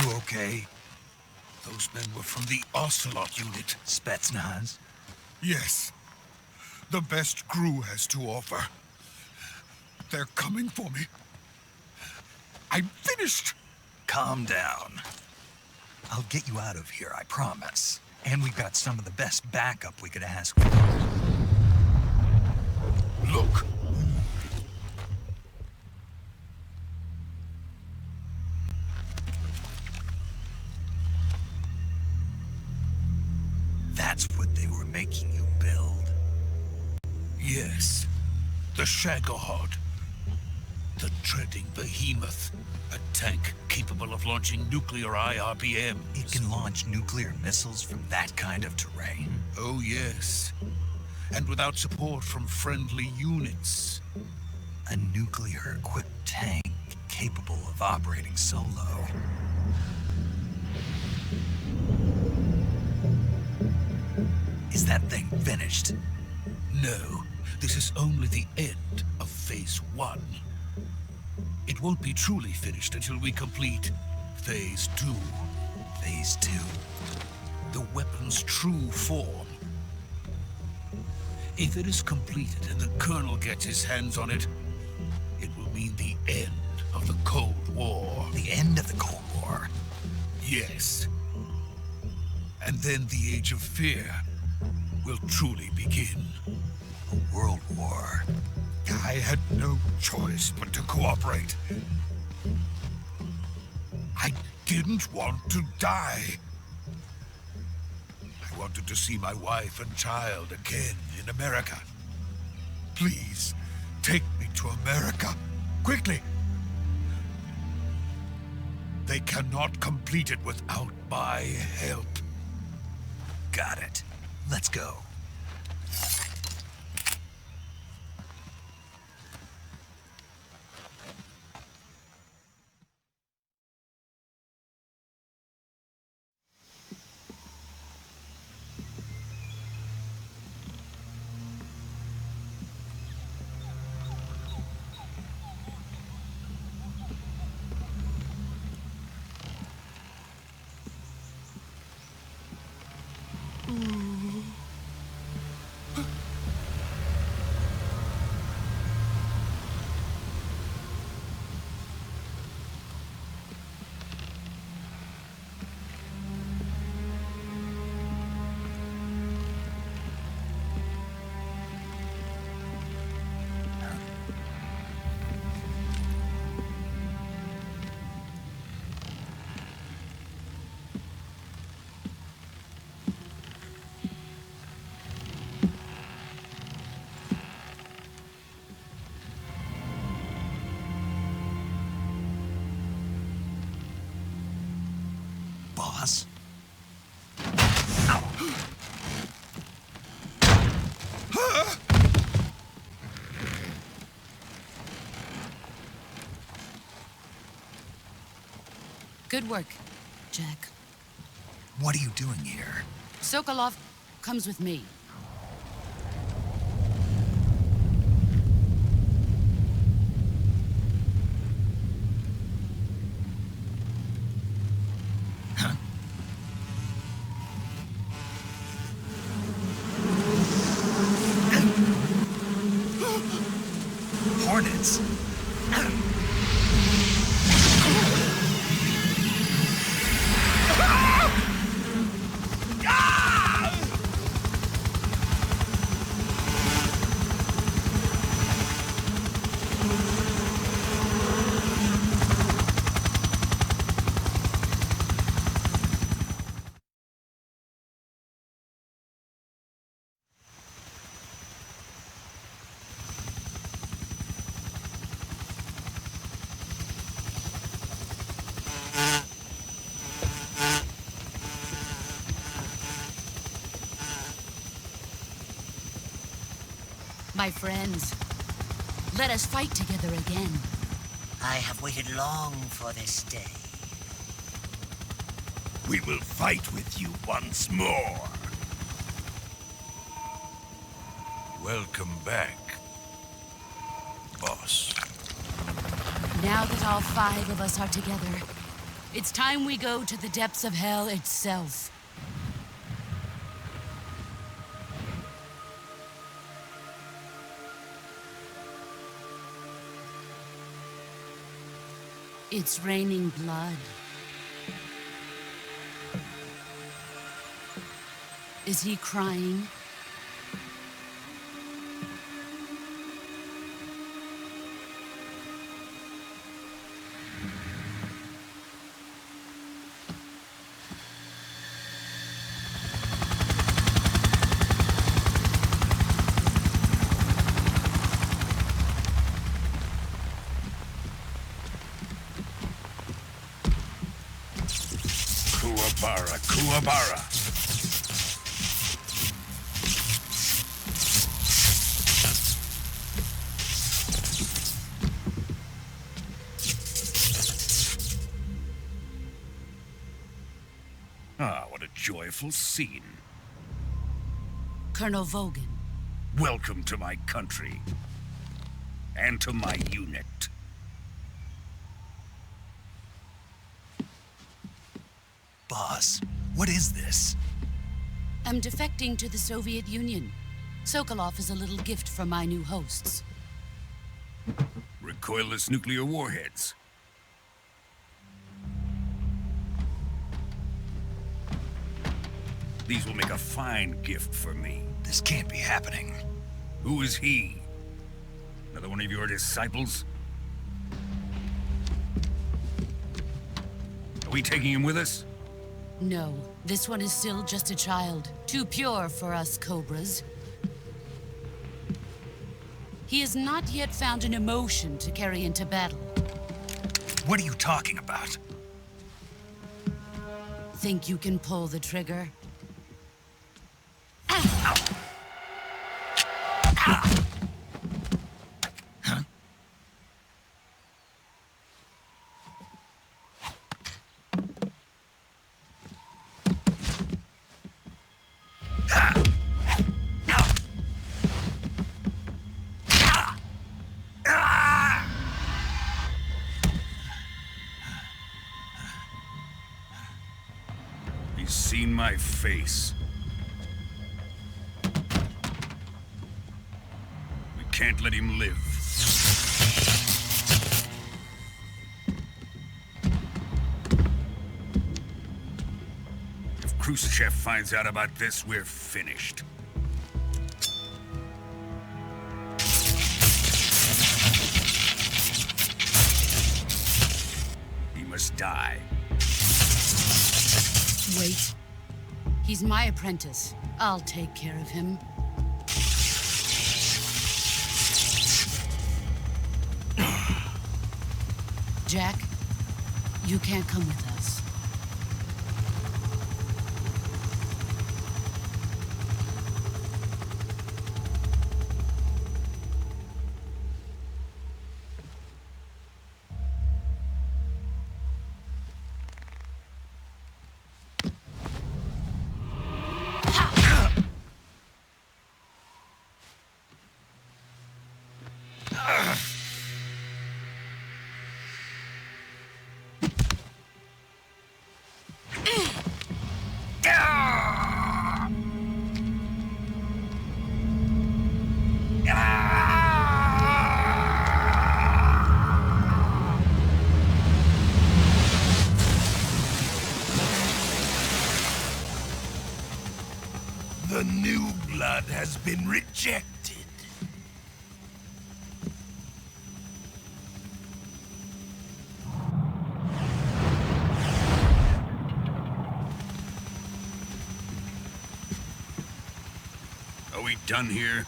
You okay? Those men were from the Ocelot unit. Spetsnaz? Yes. The best crew has to offer. They're coming for me. I'm finished! Calm down. I'll get you out of here, I promise. And we've got some of the best backup we could ask for. Look. That's what they were making you build? Yes. The Shagohod. The treading behemoth. A tank capable of launching nuclear IRBMs. It can launch nuclear missiles from that kind of terrain? Oh, yes. And without support from friendly units. A nuclear-equipped tank capable of operating solo. Is that thing finished? No. This is only the end of Phase 1. It won't be truly finished until we complete Phase 2. Phase 2? The weapon's true form. If it is completed and the Colonel gets his hands on it, it will mean the end of the Cold War. The end of the Cold War? Yes. And then the Age of Fear will truly begin. A world war. I had no choice but to cooperate. I didn't want to die. I wanted to see my wife and child again in America. Please, take me to America. Quickly! They cannot complete it without my help. Got it. Let's go. Boss? Good work, Jack. What are you doing here? Sokolov comes with me. Hornets? My friends, let us fight together again. I have waited long for this day. We will fight with you once more. Welcome back, boss. Now that all 5 of us are together, It's time we go to the depths of hell itself. It's raining blood. Is he crying? Kuwabara, Kuwabara. Ah, what a joyful scene. Colonel Vogan. Welcome to my country. And to my unit. Boss, what is this? I'm defecting to the Soviet Union. Sokolov is a little gift from my new hosts. Recoilless nuclear warheads. These will make a fine gift for me. This can't be happening. Who is he? Another one of your disciples? Are we taking him with us? No, this one is still just a child. Too pure for us Cobras. He has not yet found an emotion to carry into battle. What are you talking about? Think you can pull the trigger? He's seen my face. We can't let him live. If Khrushchev finds out about this, we're finished. He must die. Wait. He's my apprentice. I'll take care of him. Jack, you can't come with us. The new blood has been rejected. Are we done here?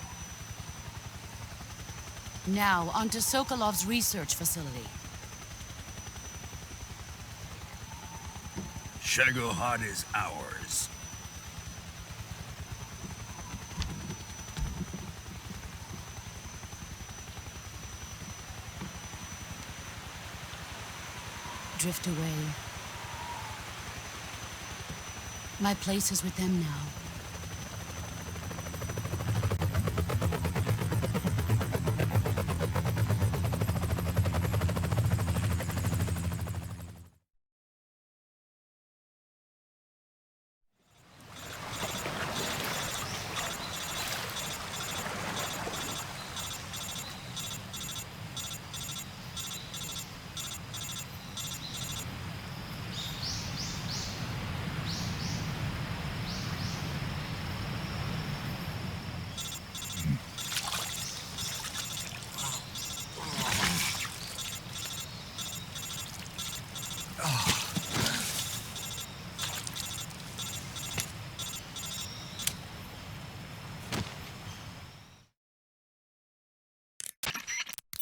Now, onto Sokolov's research facility. Shagohod is ours. Drift away. My place is with them now.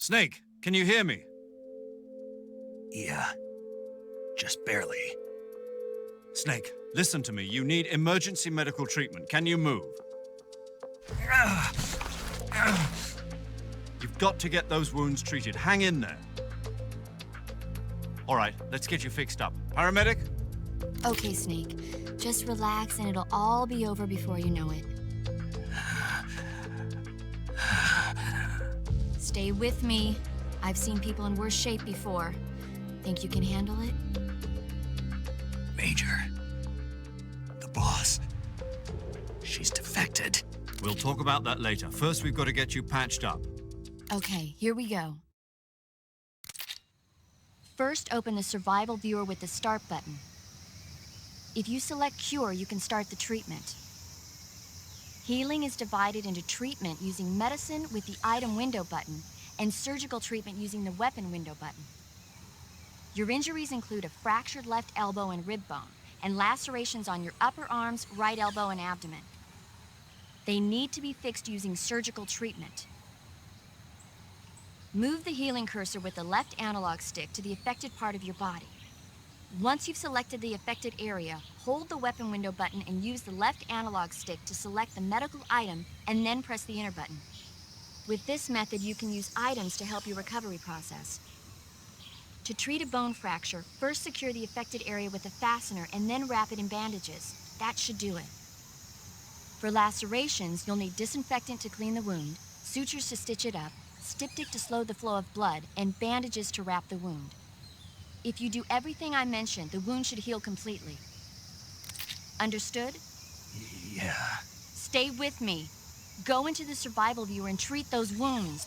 Snake, can you hear me? Yeah. Just barely. Snake, listen to me. You need emergency medical treatment. Can you move? You've got to get those wounds treated. Hang in there. All right, let's get you fixed up. Paramedic? Okay, Snake. Just relax and it'll all be over before you know it. Stay with me. I've seen people in worse shape before. Think you can handle it? Major. The boss. She's defected. We'll talk about that later. First, we've got to get you patched up. Okay, here we go. First, open the survival viewer with the start button. If you select cure, you can start the treatment. Healing is divided into treatment using medicine with the item window button and surgical treatment using the weapon window button. Your injuries include a fractured left elbow and rib bone and lacerations on your upper arms, right elbow, and abdomen. They need to be fixed using surgical treatment. Move the healing cursor with the left analog stick to the affected part of your body. Once you've selected the affected area, hold the weapon window button and use the left analog stick to select the medical item and then press the enter button. With this method, you can use items to help your recovery process. To treat a bone fracture, first secure the affected area with a fastener and then wrap it in bandages. That should do it. For lacerations, you'll need disinfectant to clean the wound, sutures to stitch it up, styptic to slow the flow of blood, and bandages to wrap the wound. If you do everything I mentioned, the wound should heal completely. Understood? Yeah. Stay with me. Go into the survival viewer and treat those wounds.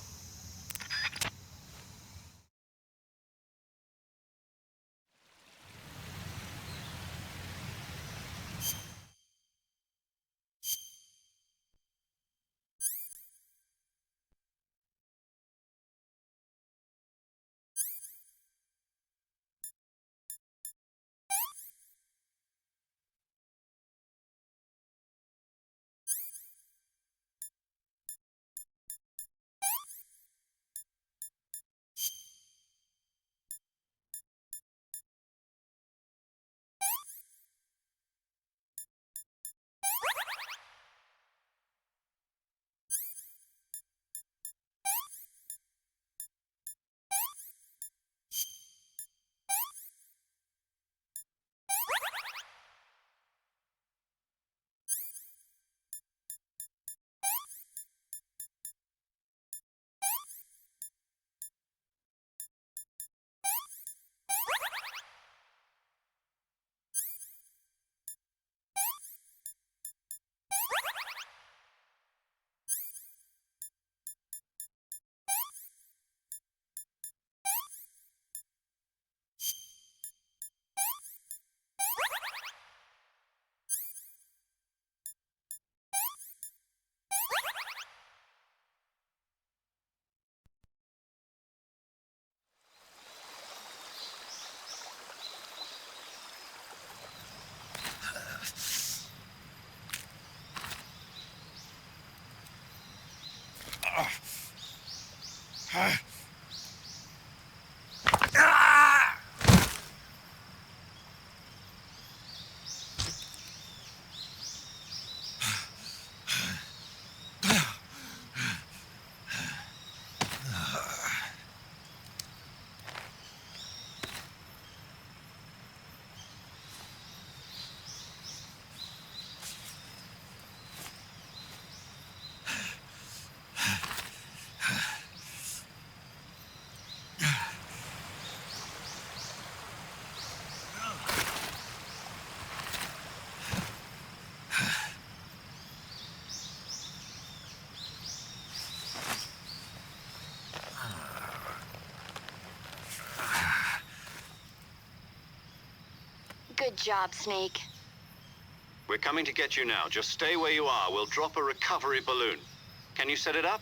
Good job, Snake. We're coming to get you now. Just stay where you are. We'll drop a recovery balloon. Can you set it up?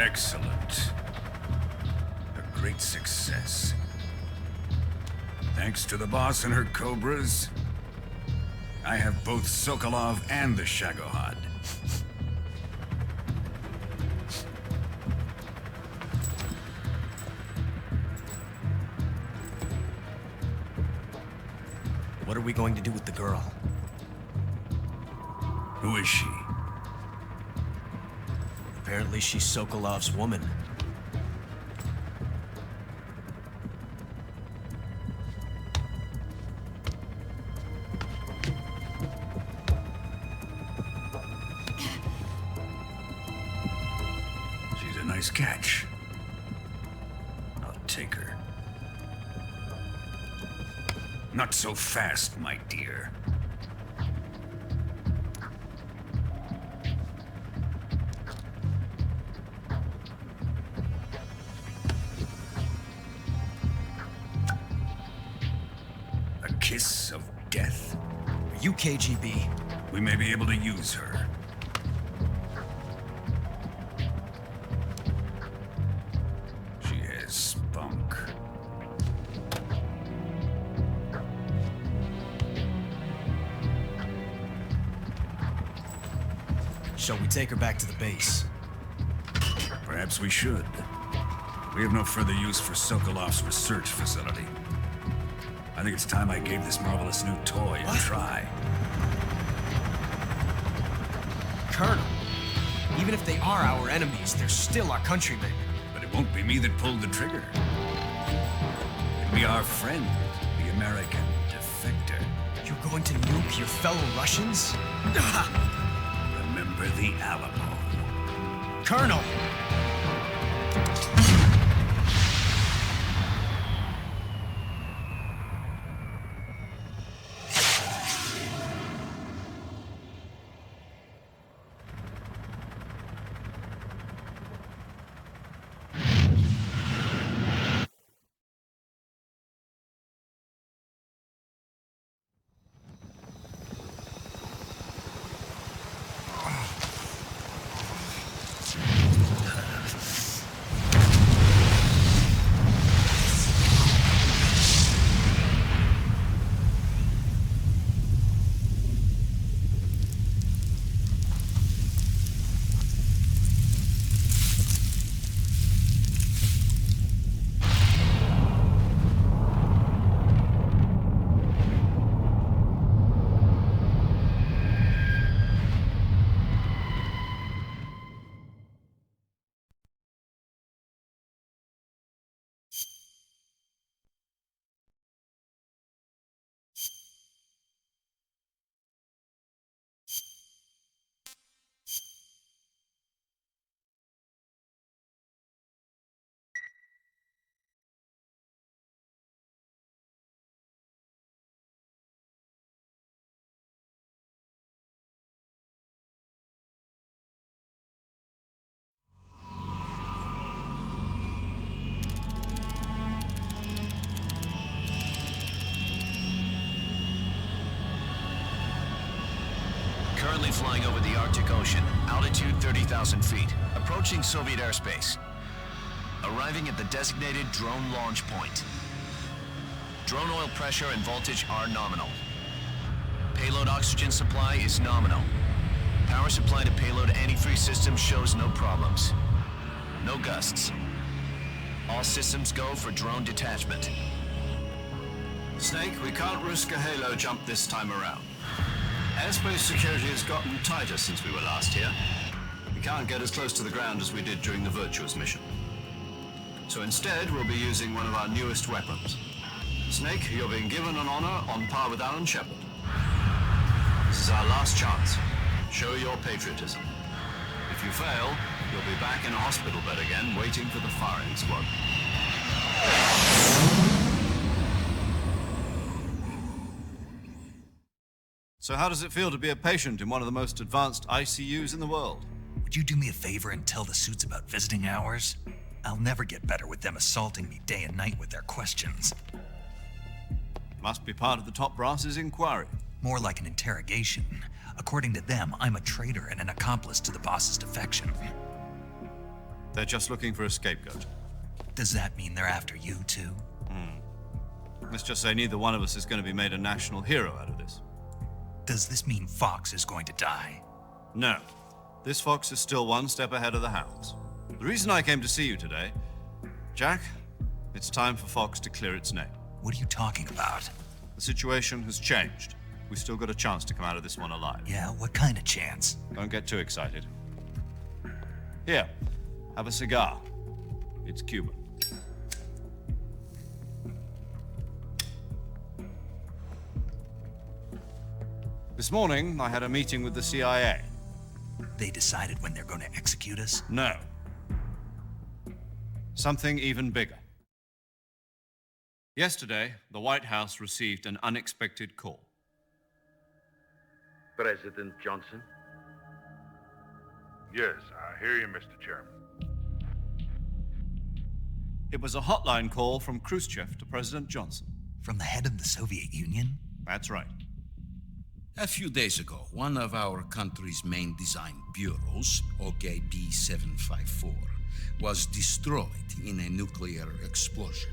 Excellent. A great success. Thanks to the boss and her cobras, I have both Sokolov and the Shagohod. What are we going to do with the girl? Who is she? Apparently she's Sokolov's woman. She's a nice catch. I'll take her. Not so fast, my dear. A kiss of death? Are you KGB? We may be able to use her. She has spunk. Shall we take her back to the base? Perhaps we should. We have no further use for Sokolov's research facility. I think it's time I gave this marvelous new toy a try. Colonel, even if they are our enemies, they're still our countrymen. But it won't be me that pulled the trigger. It'll be our friend, the American defector. You're going to nuke your fellow Russians? Remember the Alamo. Colonel! Currently flying over the Arctic Ocean, altitude 30,000 feet, approaching Soviet airspace. Arriving at the designated drone launch point. Drone oil pressure and voltage are nominal. Payload oxygen supply is nominal. Power supply to payload antifreeze system shows no problems. No gusts. All systems go for drone detachment. Snake, we can't risk a halo jump this time around. Airspace security has gotten tighter since we were last here. We can't get as close to the ground as we did during the Virtuous mission. So instead, we'll be using one of our newest weapons. Snake, you're being given an honor on par with Alan Shepard. This is our last chance. Show your patriotism. If you fail, you'll be back in a hospital bed again, waiting for the firing squad. So how does it feel to be a patient in one of the most advanced ICUs in the world? Would you do me a favor and tell the suits about visiting hours? I'll never get better with them assaulting me day and night with their questions. Must be part of the top brass's inquiry. More like an interrogation. According to them, I'm a traitor and an accomplice to the boss's defection. They're just looking for a scapegoat. Does that mean they're after you too? Let's just say neither one of us is going to be made a national hero out of this. Does this mean Fox is going to die? No. This fox is still one step ahead of the hounds. The reason I came to see you today, Jack, it's time for Fox to clear its name. What are you talking about? The situation has changed. We've still got a chance to come out of this one alive. Yeah, what kind of chance? Don't get too excited. Here, have a cigar. It's Cuban. This morning, I had a meeting with the CIA. They decided when they're going to execute us? No. Something even bigger. Yesterday, the White House received an unexpected call. President Johnson? Yes, I hear you, Mr. Chairman. It was a hotline call from Khrushchev to President Johnson. From the head of the Soviet Union? That's right. A few days ago, one of our country's main design bureaus, OKB 754, was destroyed in a nuclear explosion.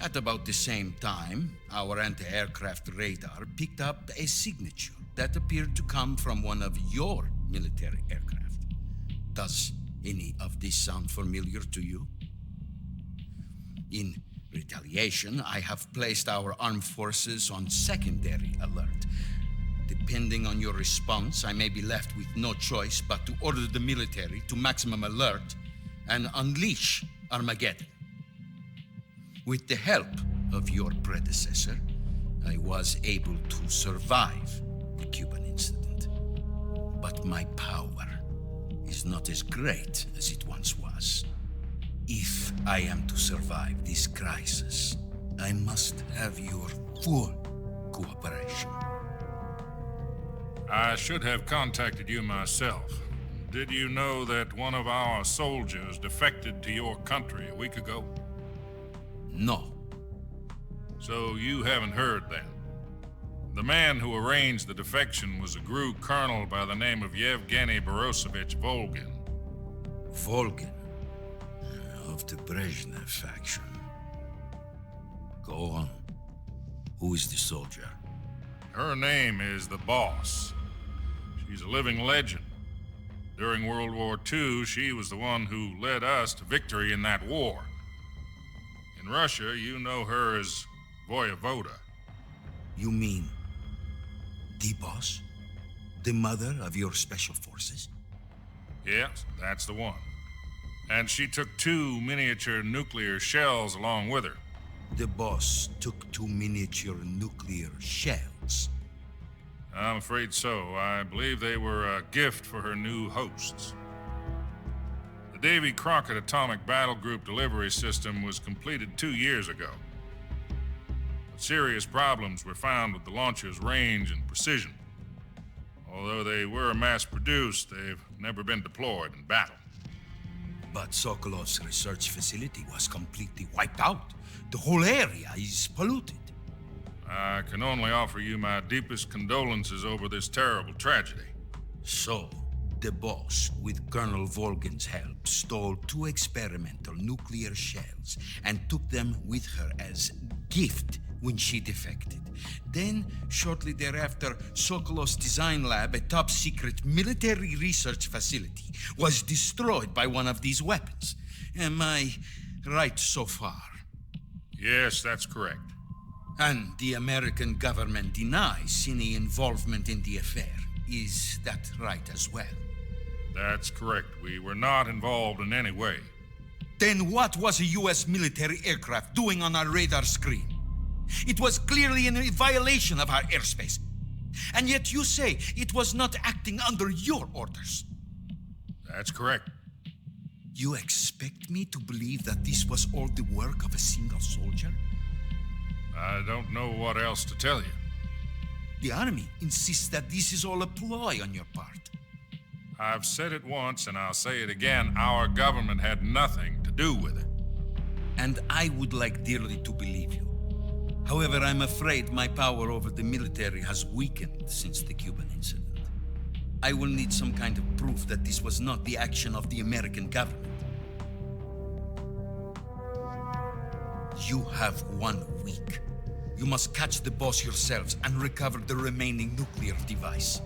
At about the same time, our anti-aircraft radar picked up a signature that appeared to come from one of your military aircraft. Does any of this sound familiar to you? In retaliation, I have placed our armed forces on secondary alert. Depending on your response, I may be left with no choice but to order the military to maximum alert and unleash Armageddon. With the help of your predecessor, I was able to survive the Cuban incident. But my power is not as great as it once was. If I am to survive this crisis, I must have your full cooperation. I should have contacted you myself. Did you know that one of our soldiers defected to your country a week ago? No. So you haven't heard then. The man who arranged the defection was a GRU colonel by the name of Yevgeny Borosovich Volgin. Volgin? Of the Brezhnev faction. Go on. Who is the soldier? Her name is the Boss. She's a living legend. During World War II, she was the one who led us to victory in that war. In Russia, you know her as Voyevoda. You mean the Boss? The mother of your special forces? Yes, that's the one. And she took 2 miniature nuclear shells along with her. The Boss took 2 miniature nuclear shells? I'm afraid so. I believe they were a gift for her new hosts. The Davy Crockett Atomic Battle Group delivery system was completed 2 years ago. But serious problems were found with the launcher's range and precision. Although they were mass-produced, they've never been deployed in battle. But Sokolov's research facility was completely wiped out. The whole area is polluted. I can only offer you my deepest condolences over this terrible tragedy. So, the Boss, with Colonel Volgin's help, stole 2 experimental nuclear shells and took them with her as gift when she defected. Then, shortly thereafter, Sokolov's design lab, a top-secret military research facility, was destroyed by one of these weapons. Am I right so far? Yes, that's correct. And the American government denies any involvement in the affair. Is that right as well? That's correct. We were not involved in any way. Then what was a U.S. military aircraft doing on our radar screen? It was clearly in violation of our airspace. And yet you say it was not acting under your orders. That's correct. You expect me to believe that this was all the work of a single soldier? I don't know what else to tell you. The Army insists that this is all a ploy on your part. I've said it once and I'll say it again. Our government had nothing to do with it. And I would like dearly to believe you. However, I'm afraid my power over the military has weakened since the Cuban incident. I will need some kind of proof that this was not the action of the American government. You have 1 week. You must catch the boss yourselves and recover the remaining nuclear device.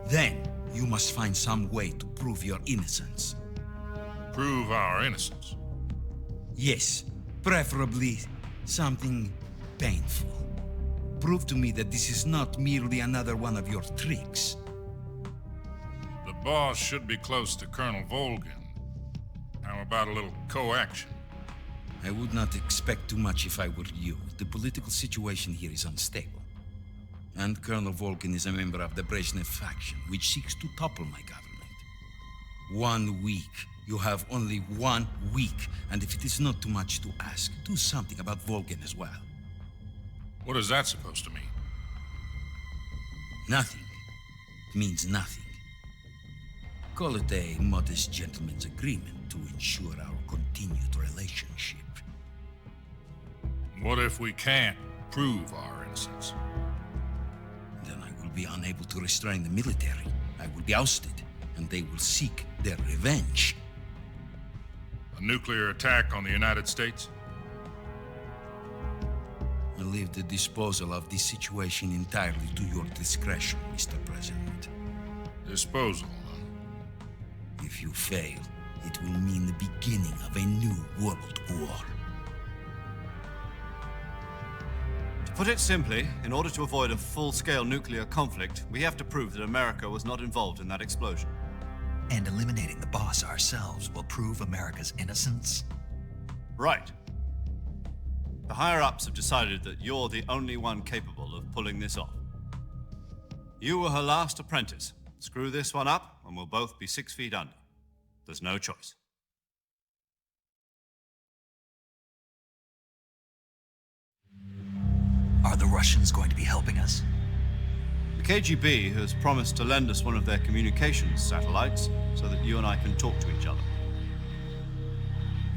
Then, you must find some way to prove your innocence. Prove our innocence? Yes, preferably something painful. Prove to me that this is not merely another one of your tricks. The boss should be close to Colonel Volgin. How about a little co-action? I would not expect too much if I were you. The political situation here is unstable. And Colonel Volgin is a member of the Brezhnev faction, which seeks to topple my government. 1 week. You have only 1 week. And if it is not too much to ask, do something about Volgin as well. What is that supposed to mean? Nothing. It means nothing. Call it a modest gentleman's agreement to ensure our continued relationship. What if we can't prove our innocence? Then I will be unable to restrain the military. I will be ousted, and they will seek their revenge. A nuclear attack on the United States? I leave the disposal of this situation entirely to your discretion, Mr. President. Disposal, huh? If you fail, it will mean the beginning of a new world war. To put it simply, in order to avoid a full-scale nuclear conflict, we have to prove that America was not involved in that explosion. And eliminating the boss ourselves will prove America's innocence? Right. The higher-ups have decided that you're the only one capable of pulling this off. You were her last apprentice. Screw this one up, and we'll both be 6 feet under. There's no choice. Are the Russians going to be helping us? The KGB has promised to lend us one of their communications satellites so that you and I can talk to each other.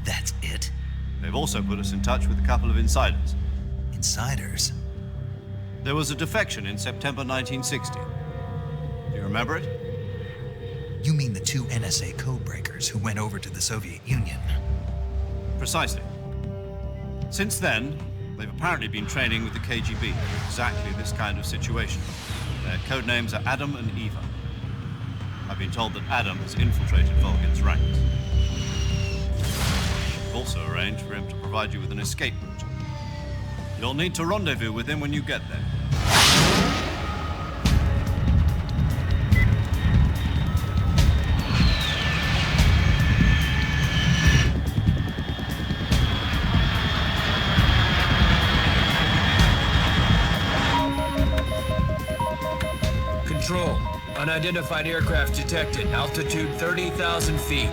That's it? They've also put us in touch with a couple of insiders. Insiders? There was a defection in September 1960. Do you remember it? You mean the 2 NSA codebreakers who went over to the Soviet Union? Precisely. Since then, they've apparently been training with the KGB for exactly this kind of situation. Their code names are Adam and Eva. I've been told that Adam has infiltrated Volgin's ranks. We've also arranged for him to provide you with an escape route. You'll need to rendezvous with him when you get there. Control. Unidentified aircraft detected. Altitude 30,000 feet.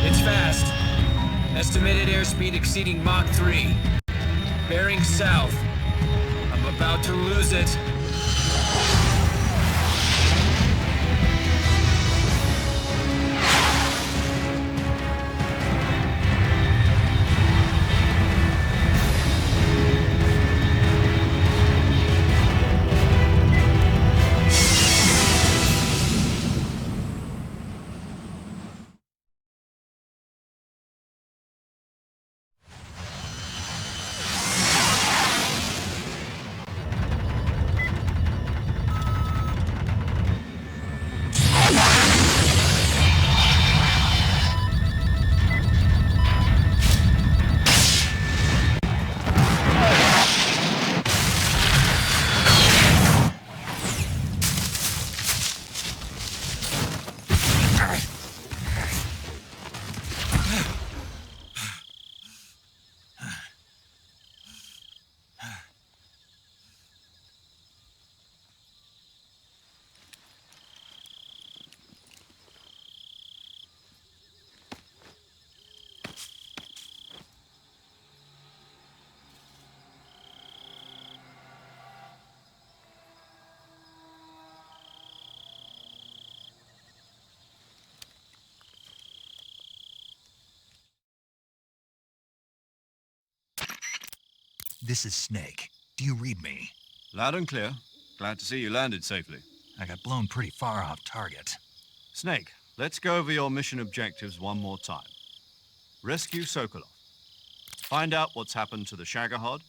It's fast. Estimated airspeed exceeding Mach 3. Bearing south. I'm about to lose it. This is Snake. Do you read me? Loud and clear. Glad to see you landed safely. I got blown pretty far off target. Snake, let's go over your mission objectives one more time. Rescue Sokolov. Find out what's happened to the Shagohod,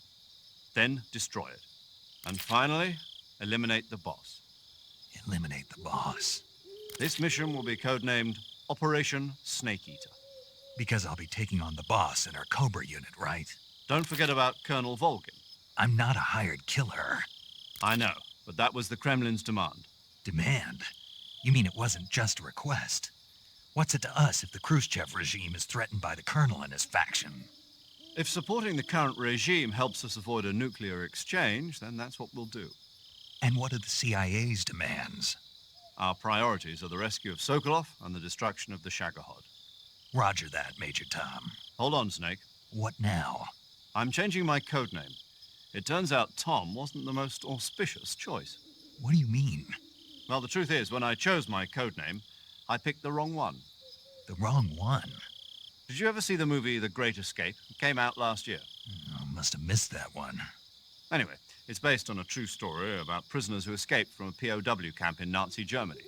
then destroy it. And finally, eliminate the boss. Eliminate the boss. This mission will be codenamed Operation Snake Eater. Because I'll be taking on the boss in our Cobra unit, right? Don't forget about Colonel Volgin. I'm not a hired killer. I know, but that was the Kremlin's demand. Demand? You mean it wasn't just a request? What's it to us if the Khrushchev regime is threatened by the Colonel and his faction? If supporting the current regime helps us avoid a nuclear exchange, then that's what we'll do. And what are the CIA's demands? Our priorities are the rescue of Sokolov and the destruction of the Shagohod. Roger that, Major Tom. Hold on, Snake. What now? I'm changing my codename. It turns out Tom wasn't the most auspicious choice. What do you mean? Well, the truth is, when I chose my codename, I picked the wrong one. The wrong one? Did you ever see the movie The Great Escape? It came out last year. I must have missed that one. Anyway, it's based on a true story about prisoners who escaped from a POW camp in Nazi Germany.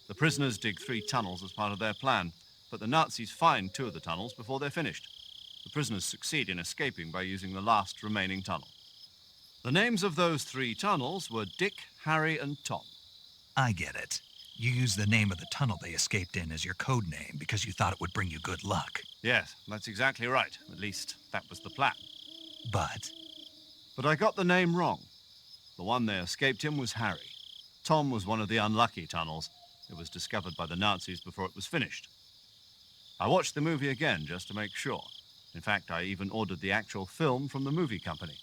The prisoners dig 3 tunnels as part of their plan, but the Nazis find 2 of the tunnels before they're finished. The prisoners succeed in escaping by using the last remaining tunnel. The names of those 3 tunnels were Dick, Harry, and Tom. I get it. You used the name of the tunnel they escaped in as your code name because you thought it would bring you good luck. Yes, that's exactly right. At least, that was the plan. But I got the name wrong. The one they escaped in was Harry. Tom was one of the unlucky tunnels. It was discovered by the Nazis before it was finished. I watched the movie again just to make sure. In fact, I even ordered the actual film from the movie company.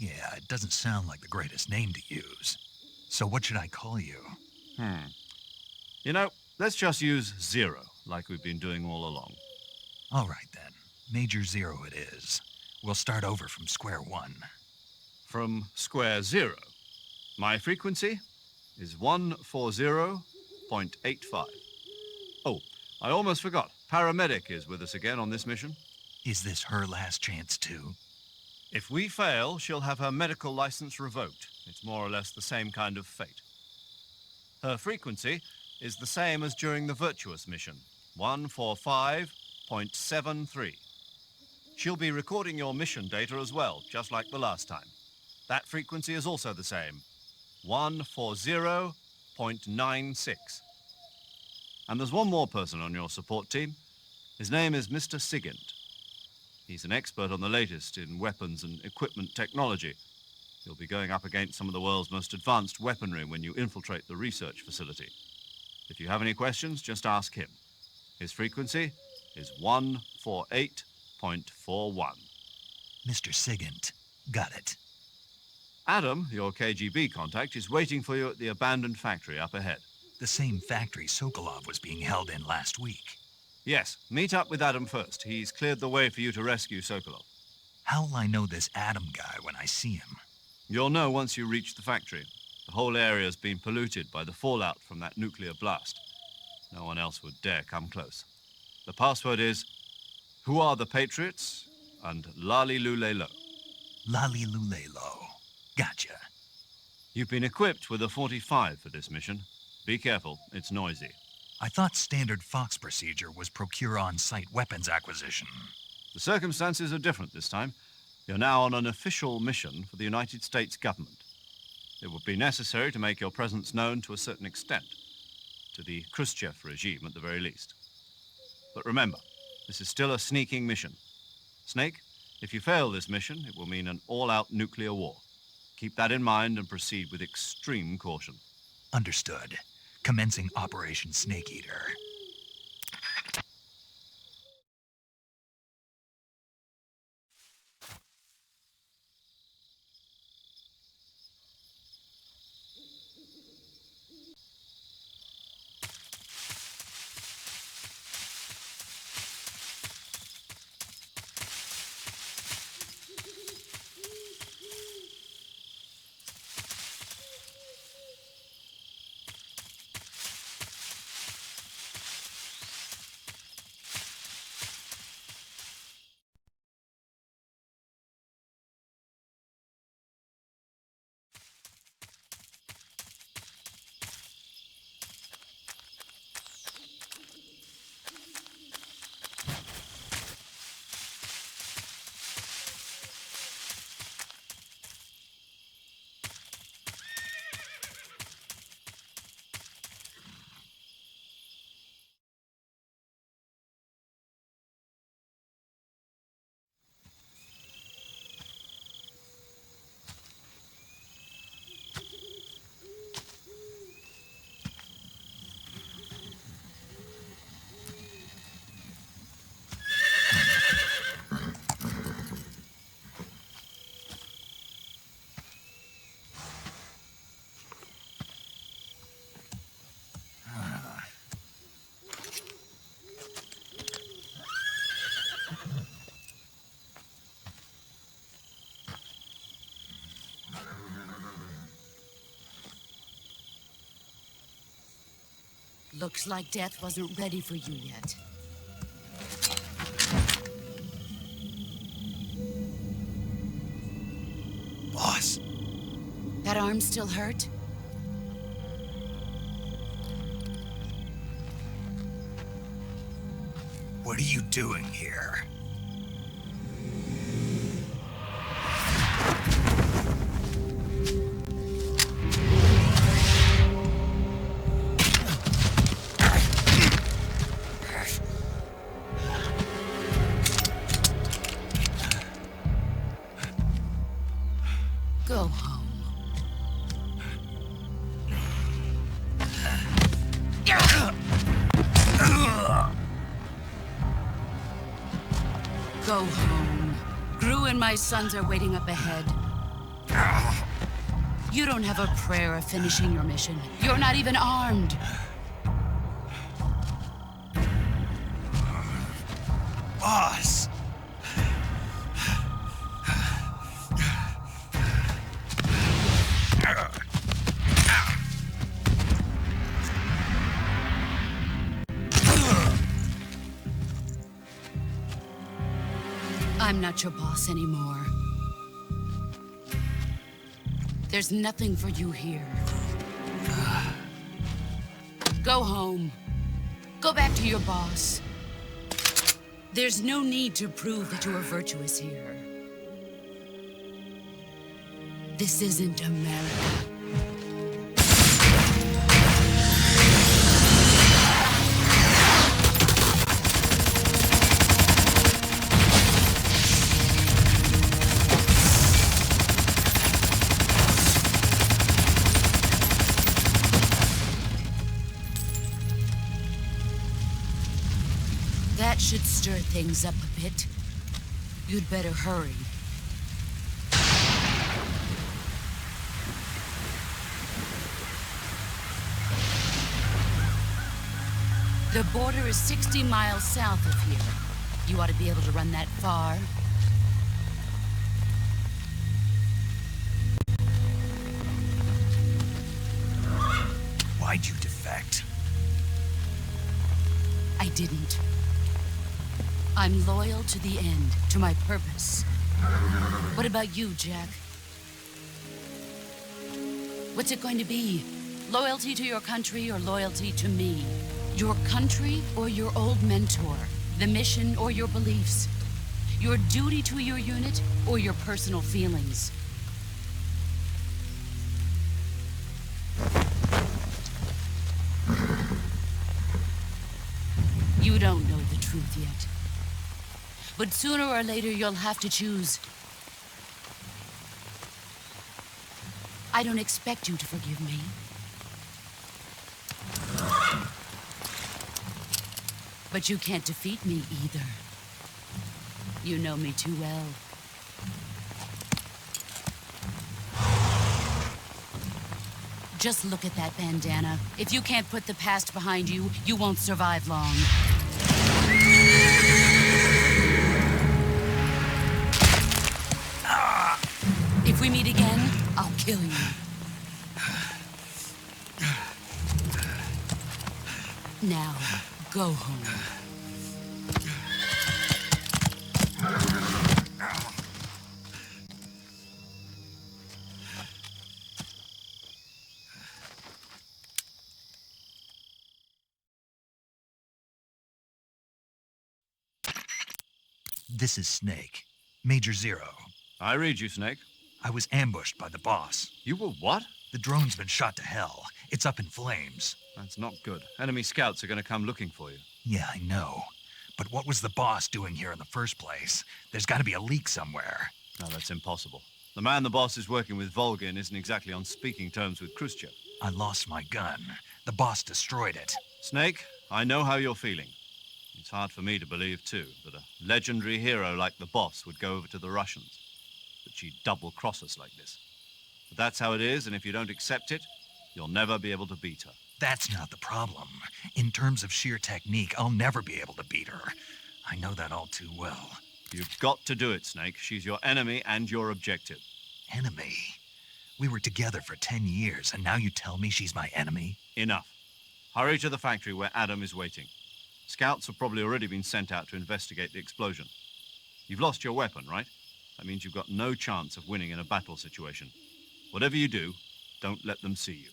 yeah, it doesn't sound like the greatest name to use. So what should I call you? You know, let's just use Zero, like we've been doing all along. All right, then. Major Zero it is. We'll start over from square one. From square 0. My frequency is 140.85. Oh, I almost forgot. Paramedic is with us again on this mission. Is this her last chance, too? If we fail, she'll have her medical license revoked. It's more or less the same kind of fate. Her frequency is the same as during the Virtuous mission, 145.73. She'll be recording your mission data as well, just like the last time. That frequency is also the same, 140.96. And there's one more person on your support team. His name is Mr. Sigint. He's an expert on the latest in weapons and equipment technology. You'll be going up against some of the world's most advanced weaponry when you infiltrate the research facility. If you have any questions, just ask him. His frequency is 148.41. Mr. Sigint. Got it. Adam, your KGB contact, is waiting for you at the abandoned factory up ahead. The same factory Sokolov was being held in last week. Yes, meet up with Adam first. He's cleared the way for you to rescue Sokolov. How'll I know this Adam guy when I see him? You'll know once you reach the factory. The whole area's been polluted by the fallout from that nuclear blast. No one else would dare come close. The password is, "Who are the Patriots?" and Lali Lulelo. Lali Lulelo. Gotcha. You've been equipped with a 45 for this mission. Be careful, it's noisy. I thought standard Fox procedure was procure on-site weapons acquisition. The circumstances are different this time. You're now on an official mission for the United States government. It would be necessary to make your presence known to a certain extent, to the Khrushchev regime at the very least. But remember, this is still a sneaking mission. Snake, if you fail this mission, it will mean an all-out nuclear war. Keep that in mind and proceed with extreme caution. Understood. Commencing Operation Snake Eater. Looks like death wasn't ready for you yet. Boss. That arm still hurt? What are you doing here? Go home. Go home. Gru and my sons are waiting up ahead. You don't have a prayer of finishing your mission. You're not even armed. Boss! I'm not your boss anymore. There's nothing for you here. Go home. Go back to your boss. There's no need to prove that you are virtuous here. This isn't America. That should stir things up a bit. You'd better hurry. The border is 60 miles south of here. You ought to be able to run that far. Why'd you defect? I didn't. I'm loyal to the end, to my purpose. What about you, Jack? What's it going to be? Loyalty to your country or loyalty to me? Your country or your old mentor? The mission or your beliefs? Your duty to your unit or your personal feelings? You don't know the truth yet. But sooner or later, you'll have to choose. I don't expect you to forgive me. But you can't defeat me either. You know me too well. Just look at that bandana. If you can't put the past behind you, you won't survive long. If we meet again, I'll kill you. Now, go home. This is Snake. Major Zero. I read you, Snake. I was ambushed by the boss. You were what? The drone's been shot to hell. It's up in flames. That's not good. Enemy scouts are going to come looking for you. Yeah, I know. But what was the boss doing here in the first place? There's got to be a leak somewhere. No, that's impossible. The man the boss is working with, Volgin, isn't exactly on speaking terms with Khrushchev. I lost my gun. The boss destroyed it. Snake, I know how you're feeling. It's hard for me to believe, too, that a legendary hero like the boss would go over to the Russians. That she'd double-cross us like this. But that's how it is, and if you don't accept it, you'll never be able to beat her. That's not the problem. In terms of sheer technique, I'll never be able to beat her. I know that all too well. You've got to do it, Snake. She's your enemy and your objective. Enemy? We were together for 10 years, and now you tell me she's my enemy? Enough. Hurry to the factory where Adam is waiting. Scouts have probably already been sent out to investigate the explosion. You've lost your weapon, right? That means you've got no chance of winning in a battle situation. Whatever you do, don't let them see you.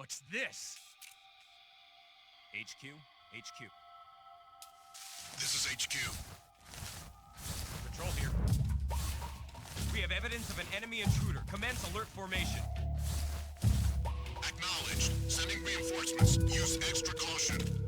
What's this? HQ? HQ. This is HQ. Patrol here. We have evidence of an enemy intruder. Commence alert formation. Acknowledged. Sending reinforcements. Use extra caution.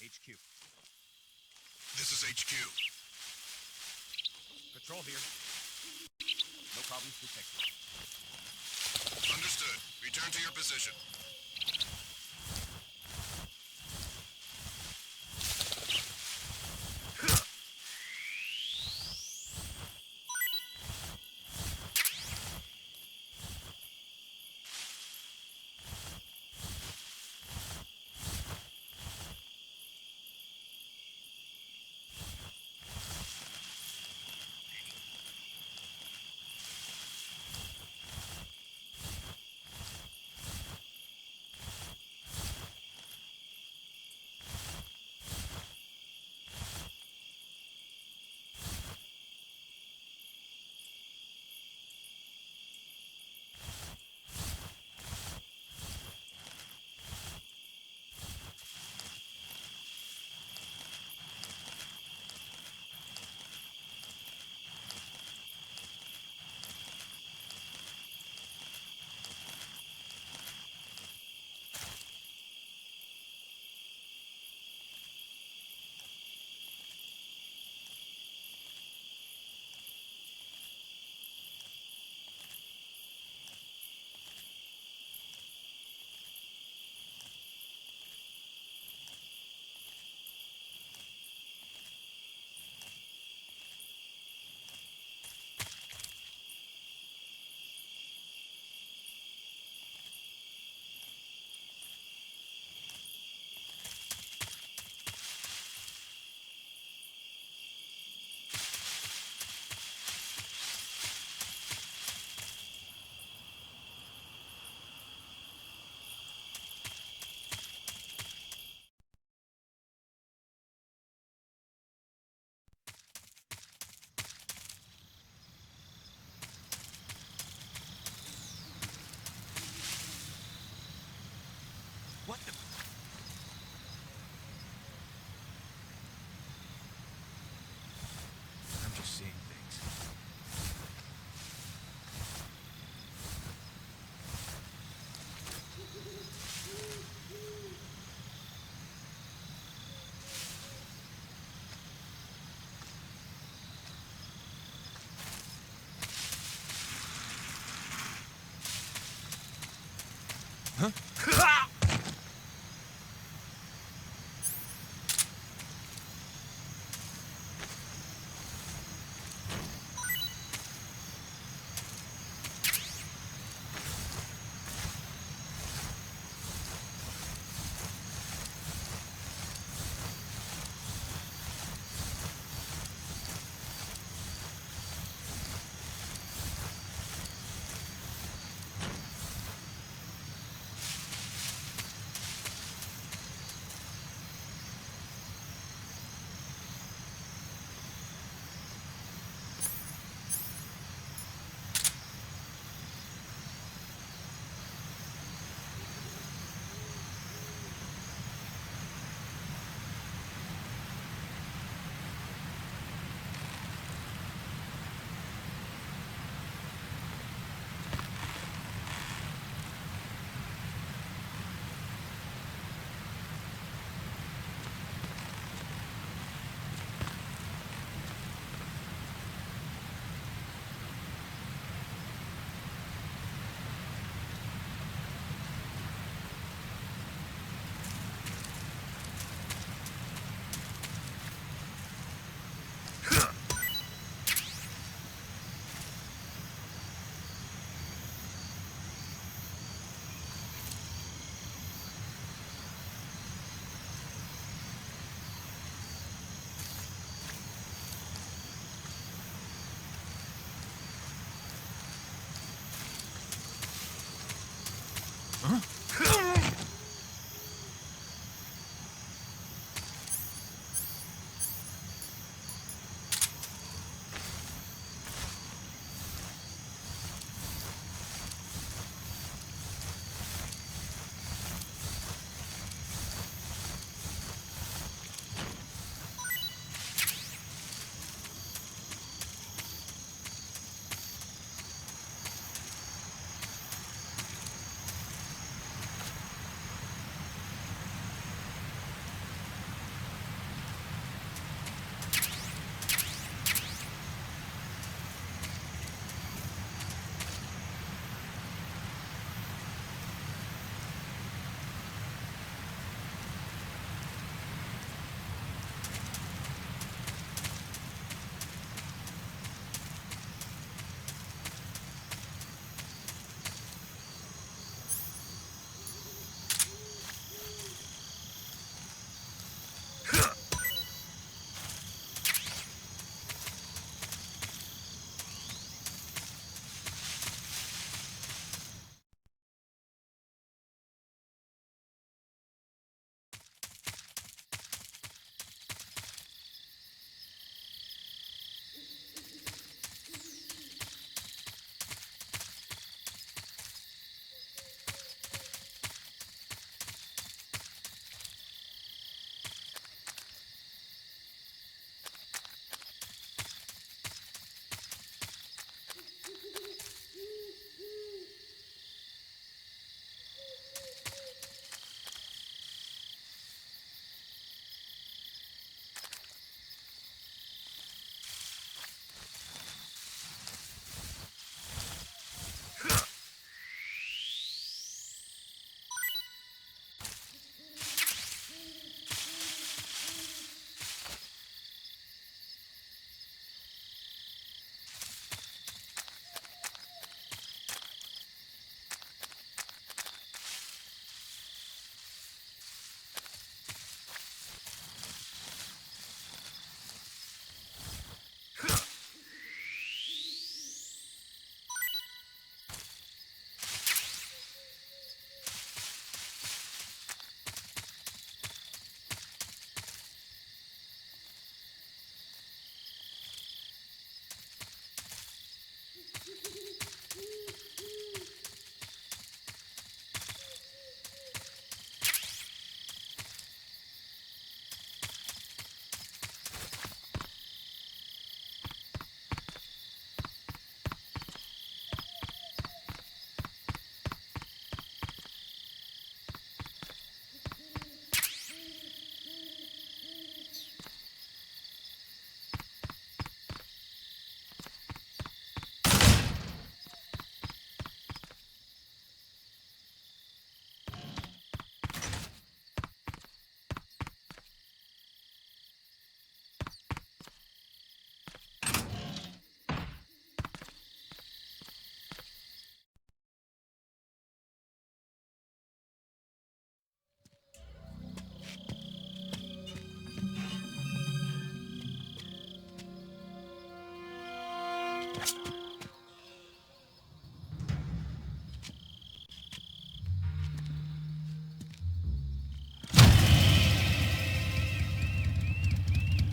HQ. This is HQ. Patrol here. No problems detected. Understood. Return to your position.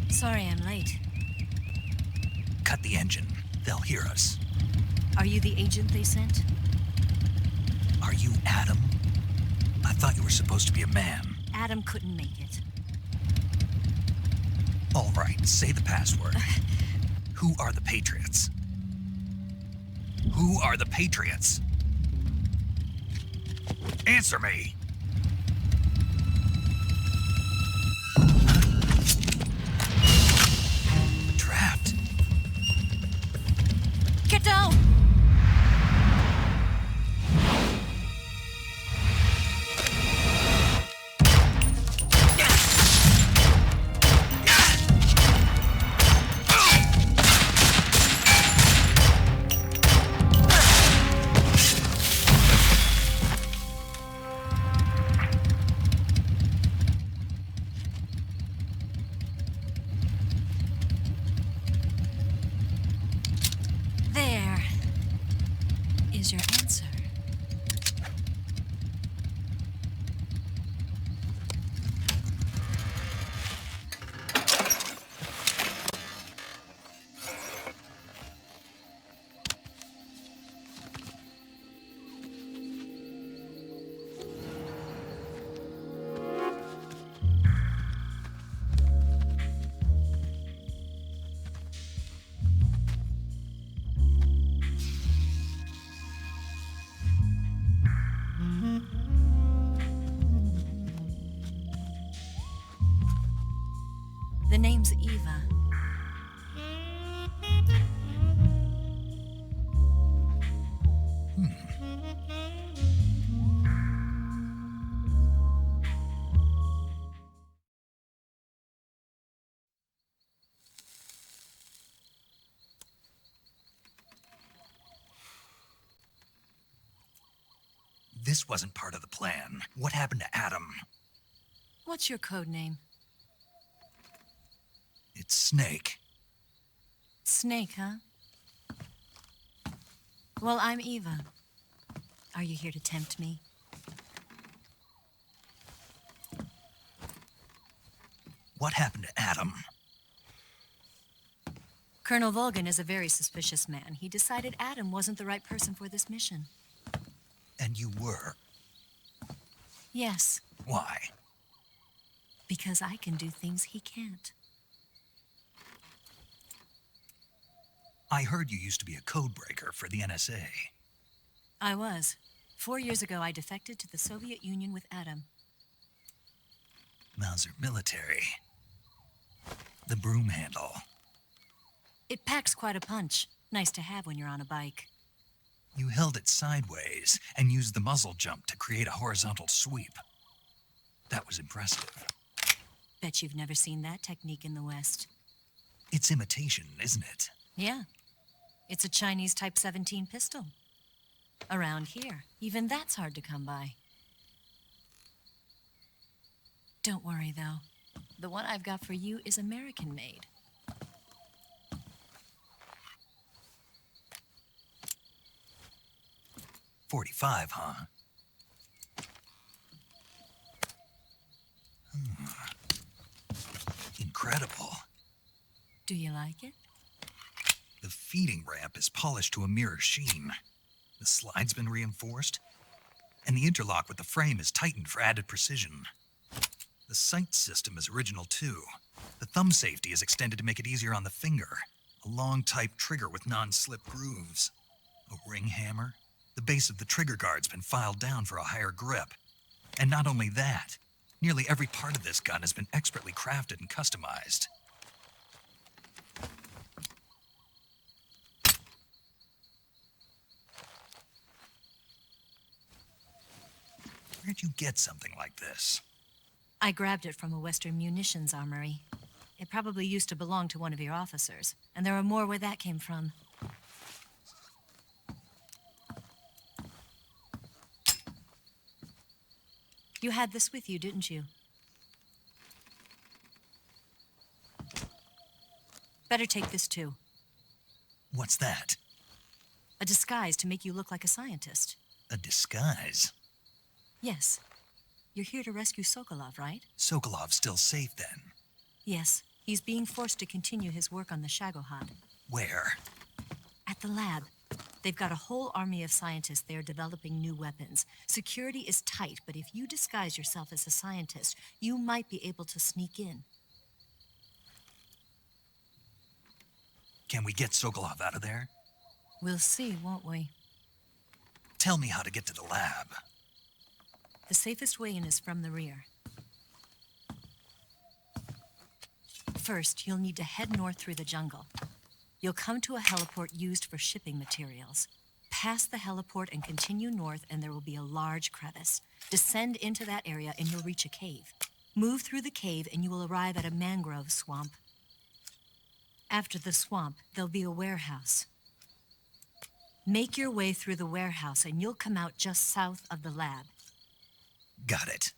Sorry I'm late. Cut the engine. They'll hear us. Are you the agent they sent? Are you Adam? I thought you were supposed to be a man. Adam couldn't make it. All right, say the password. Who are the Patriots? Who are the Patriots? Answer me! Trapped. Get down! There is your answer. The name's Eva. This wasn't part of the plan. What happened to Adam? What's your code name? It's Snake. Snake, huh? Well, I'm Eva. Are you here to tempt me? What happened to Adam? Colonel Volgan is a very suspicious man. He decided Adam wasn't the right person for this mission. And you were. Yes, Why? because I can do things he can't. I heard you used to be a codebreaker for the NSA. I was. 4 years ago, I defected to the Soviet Union with Adam. Mauser military. The broom handle. It packs quite a punch. Nice to have when you're on a bike. You held it sideways and used the muzzle jump to create a horizontal sweep. That was impressive. Bet you've never seen that technique in the West. It's imitation, isn't it? Yeah. It's a Chinese Type 17 pistol. Around here, even that's hard to come by. Don't worry, though. The one I've got for you is American-made. .45, huh? Incredible. Do you like it? The feeding ramp is polished to a mirror sheen. The slide's been reinforced, and the interlock with the frame is tightened for added precision. The sight system is original too. The thumb safety is extended to make it easier on the finger. A long type trigger with non-slip grooves. A ring hammer. The base of the trigger guard's been filed down for a higher grip. And not only that, nearly every part of this gun has been expertly crafted and customized. Where'd you get something like this? I grabbed it from a Western munitions armory. It probably used to belong to one of your officers, and there are more where that came from. You had this with you, didn't you? Better take this too. What's that? A disguise to make you look like a scientist. A disguise? Yes. You're here to rescue Sokolov, right? Sokolov's still safe then? Yes. He's being forced to continue his work on the Shagohod. Where? At the lab. They've got a whole army of scientists there developing new weapons. Security is tight, but if you disguise yourself as a scientist, you might be able to sneak in. Can we get Sokolov out of there? We'll see, won't we? Tell me how to get to the lab. The safest way in is from the rear. First, you'll need to head north through the jungle. You'll come to a heliport used for shipping materials. Pass the heliport and continue north, and there will be a large crevice. Descend into that area, and you'll reach a cave. Move through the cave, and you will arrive at a mangrove swamp. After the swamp, there'll be a warehouse. Make your way through the warehouse, and you'll come out just south of the lab. Got it.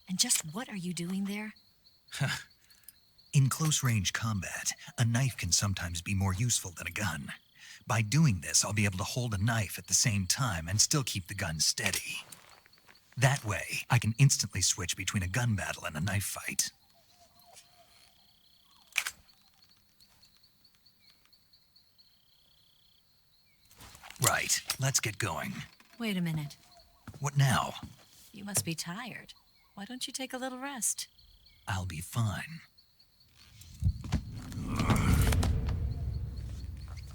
And just what are you doing there? In close-range combat, a knife can sometimes be more useful than a gun. By doing this, I'll be able to hold a knife at the same time and still keep the gun steady. That way, I can instantly switch between a gun battle and a knife fight. Right, let's get going. Wait a minute. What now? You must be tired. Why don't you take a little rest? I'll be fine.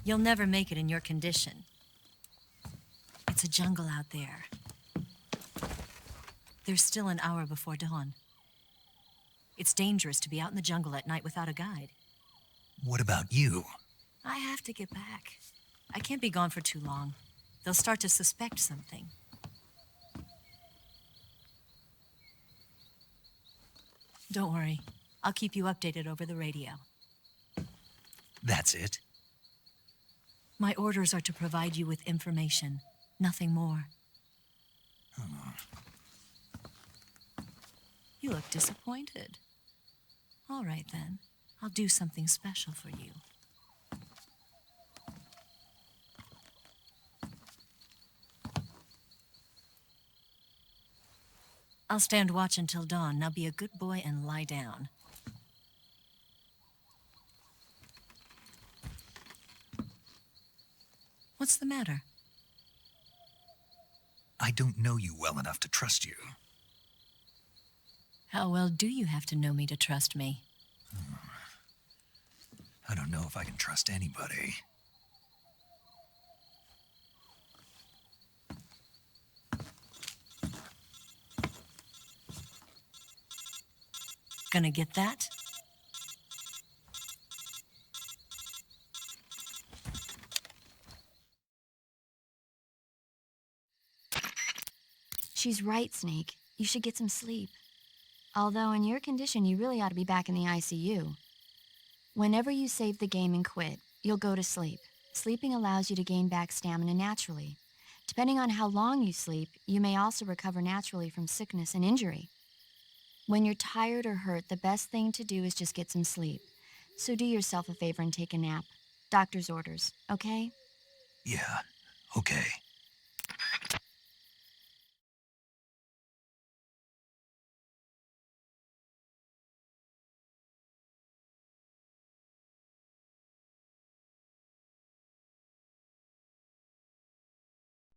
You'll never make it in your condition. It's a jungle out there. There's still an hour before dawn. It's dangerous to be out in the jungle at night without a guide. What about you? I have to get back. I can't be gone for too long. They'll start to suspect something. Don't worry. I'll keep you updated over the radio. That's it? My orders are to provide you with information, nothing more. You look disappointed. All right, then. I'll do something special for you. I'll stand watch until dawn. Now be a good boy and lie down. What's the matter? I don't know you well enough to trust you. How well do you have to know me to trust me? I don't know if I can trust anybody. Gonna get that? She's right, Snake. You should get some sleep. Although in your condition, you really ought to be back in the ICU. Whenever you save the game and quit, you'll go to sleep. Sleeping allows you to gain back stamina naturally. Depending on how long you sleep, you may also recover naturally from sickness and injury. When you're tired or hurt, the best thing to do is just get some sleep. So do yourself a favor and take a nap. Doctor's orders, okay? Yeah, okay.